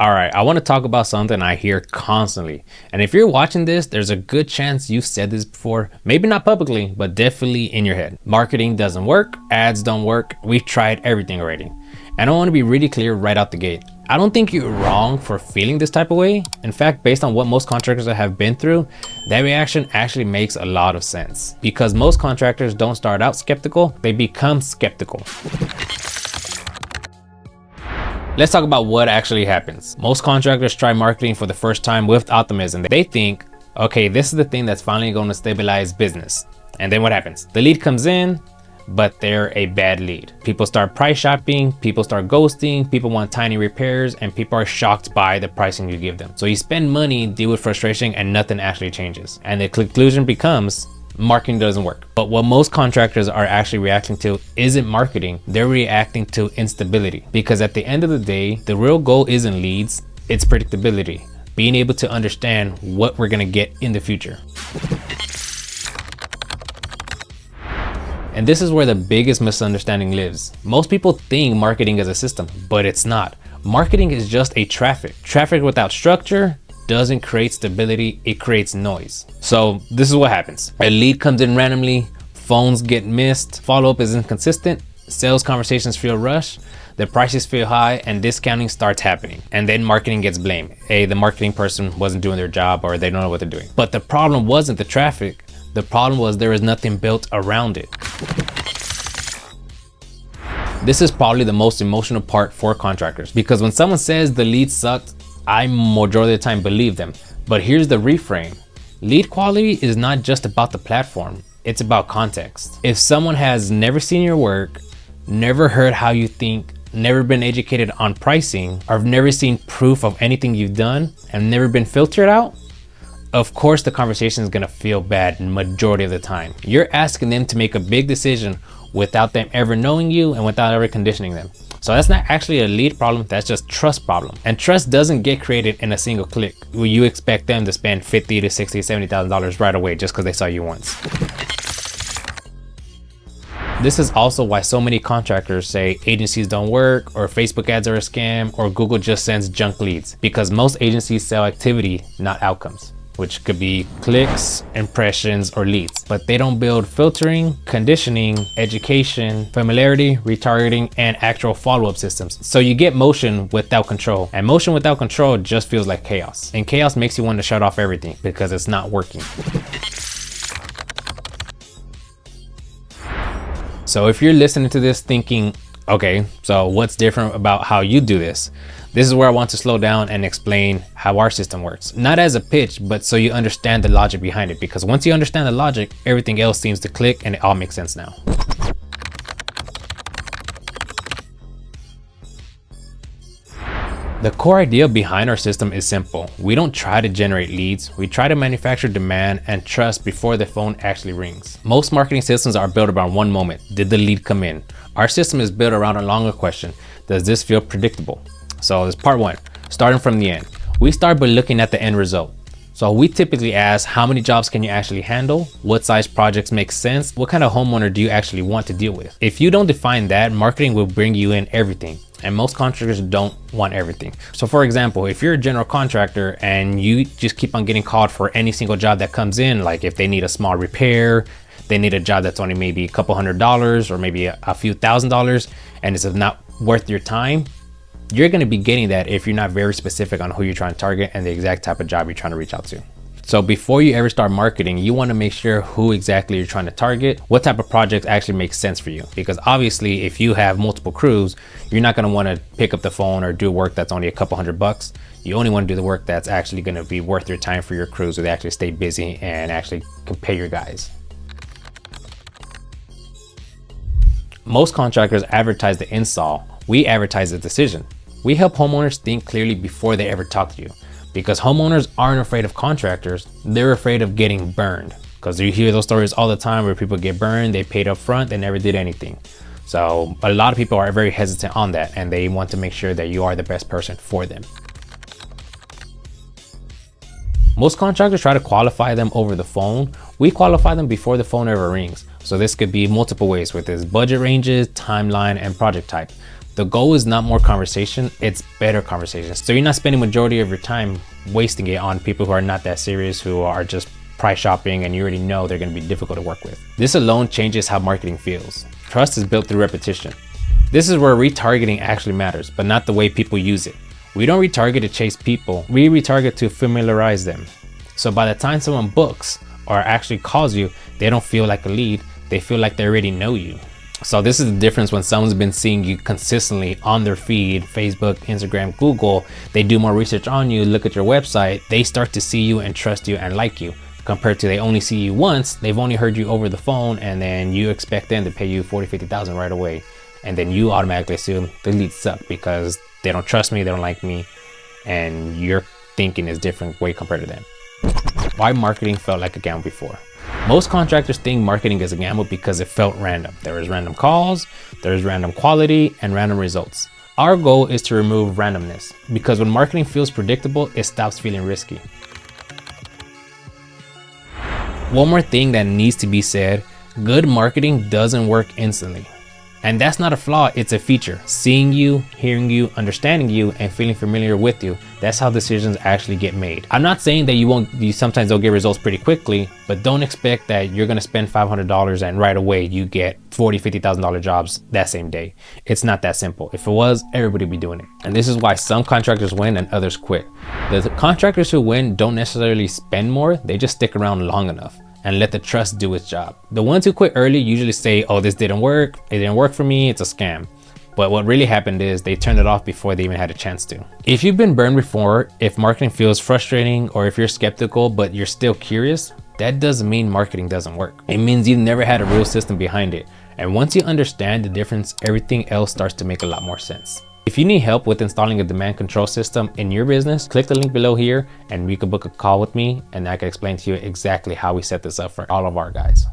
All right, I want to talk about something I hear constantly. And if you're watching this, there's a good chance you've said this before, maybe not publicly, but definitely in your head. Marketing doesn't work, ads don't work, we've tried everything already. And I want to be really clear right out the gate. I don't think you're wrong for feeling this type of way. In fact, based on what most contractors have been through, that reaction actually makes a lot of sense. Because most contractors don't start out skeptical, they become skeptical. Let's talk about what actually happens. Most contractors try marketing for the first time with optimism. They think, okay, this is the thing that's finally going to stabilize business. And then what happens? The lead comes in, but they're a bad lead. People start price shopping, people start ghosting, people want tiny repairs, and people are shocked by the pricing you give them. So you spend money, deal with frustration, and nothing actually changes. And the conclusion becomes, marketing doesn't work. But what most contractors are actually reacting to isn't marketing, they're reacting to instability. Because at the end of the day, the real goal isn't leads, it's predictability. Being able to understand what we're gonna get in the future. And this is where the biggest misunderstanding lives. Most people think marketing is a system, but it's not. Marketing is just a traffic. Traffic without structure doesn't create stability, it creates noise. So this is what happens. A lead comes in randomly, phones get missed, follow-up is inconsistent, sales conversations feel rushed, the prices feel high, and discounting starts happening. And then marketing gets blamed. Hey, the marketing person wasn't doing their job, or they don't know what they're doing. But the problem wasn't the traffic, the problem was there was nothing built around it. This is probably the most emotional part for contractors, because when someone says the lead sucked, I majority of the time believe them. But here's the reframe. Lead quality is not just about the platform, it's about context. If someone has never seen your work, never heard how you think, never been educated on pricing, or never seen proof of anything you've done, and never been filtered out, of course the conversation is gonna feel bad majority of the time. You're asking them to make a big decision without them ever knowing you and without ever conditioning them. So that's not actually a lead problem, that's just trust problem. And trust doesn't get created in a single click where you expect them to spend $50,000 to $60,000, $70,000 right away just because they saw you once. This is also why so many contractors say agencies don't work, or Facebook ads are a scam, or Google just sends junk leads, because most agencies sell activity, not outcomes, which could be clicks, impressions, or leads. But they don't build filtering, conditioning, education, familiarity, retargeting, and actual follow-up systems. So you get motion without control, and motion without control just feels like chaos. And chaos makes you want to shut off everything because it's not working. So if you're listening to this thinking, okay, so what's different about how you do this? This is where I want to slow down and explain how our system works. Not as a pitch, but so you understand the logic behind it. Because once you understand the logic, everything else seems to click and it all makes sense now. The core idea behind our system is simple. We don't try to generate leads, we try to manufacture demand and trust before the phone actually rings. Most marketing systems are built around one moment. Did the lead come in? Our system is built around a longer question. Does this feel predictable? So this part one, starting from the end. We start by looking at the end result. So we typically ask, how many jobs can you actually handle? What size projects make sense? What kind of homeowner do you actually want to deal with? If you don't define that, marketing will bring you in everything. And most contractors don't want everything. So for example, if you're a general contractor and you just keep on getting called for any single job that comes in, like if they need a small repair, they need a job that's only maybe a couple $100 or maybe a few $1,000, and it's not worth your time, you're going to be getting that if you're not very specific on who you're trying to target and the exact type of job you're trying to reach out to. So before you ever start marketing, you want to make sure who exactly you're trying to target, what type of projects actually make sense for you. Because obviously if you have multiple crews, you're not going to want to pick up the phone or do work that's only a couple $100. You only want to do the work that's actually going to be worth your time for your crews, so they actually stay busy and actually can pay your guys. Most contractors advertise the install. We advertise the decision. We help homeowners think clearly before they ever talk to you. Because homeowners aren't afraid of contractors, they're afraid of getting burned. Because you hear those stories all the time where people get burned, they paid up front, they never did anything. So a lot of people are very hesitant on that, and they want to make sure that you are the best person for them. Most contractors try to qualify them over the phone. We qualify them before the phone ever rings. So this could be multiple ways with this: budget ranges, timeline, and project type. The goal is not more conversation, it's better conversations. So you're not spending majority of your time wasting it on people who are not that serious, who are just price shopping, and you already know they're going to be difficult to work with. This alone changes how marketing feels. Trust is built through repetition. This is where retargeting actually matters, but not the way people use it. We don't retarget to chase people, we retarget to familiarize them. So by the time someone books or actually calls you, they don't feel like a lead, they feel like they already know you. So this is the difference when someone's been seeing you consistently on their feed, Facebook, Instagram, Google, they do more research on you, look at your website, they start to see you and trust you and like you, compared to they only see you once, they've only heard you over the phone, and then you expect them to pay you 40, 50,000 right away. And then you automatically assume the leads suck because they don't trust me, they don't like me, and your thinking is different way compared to them. Why marketing felt like a gamble before. Most contractors think marketing is a gamble because it felt random. There was random calls, there's random quality, and random results. Our goal is to remove randomness, because when marketing feels predictable, it stops feeling risky. One more thing that needs to be said, good marketing doesn't work instantly. And that's not a flaw, it's a feature. Seeing you, hearing you, understanding you, and feeling familiar with you, that's how decisions actually get made. I'm not saying that you sometimes don't get results pretty quickly, but don't expect that you're gonna spend $500 and right away you get $40,000, $50,000 jobs that same day. It's not that simple. If it was, everybody would be doing it. And this is why some contractors win and others quit. The contractors who win don't necessarily spend more, they just stick around long enough and let the trust do its job. The ones who quit early usually say, oh, this didn't work, it didn't work for me, it's a scam. But what really happened is they turned it off before they even had a chance to. If you've been burned before, if marketing feels frustrating, or if you're skeptical but you're still curious, that doesn't mean marketing doesn't work. It means you've never had a real system behind it. And once you understand the difference, everything else starts to make a lot more sense. If you need help with installing a demand control system in your business, click the link below here and you can book a call with me and I can explain to you exactly how we set this up for all of our guys.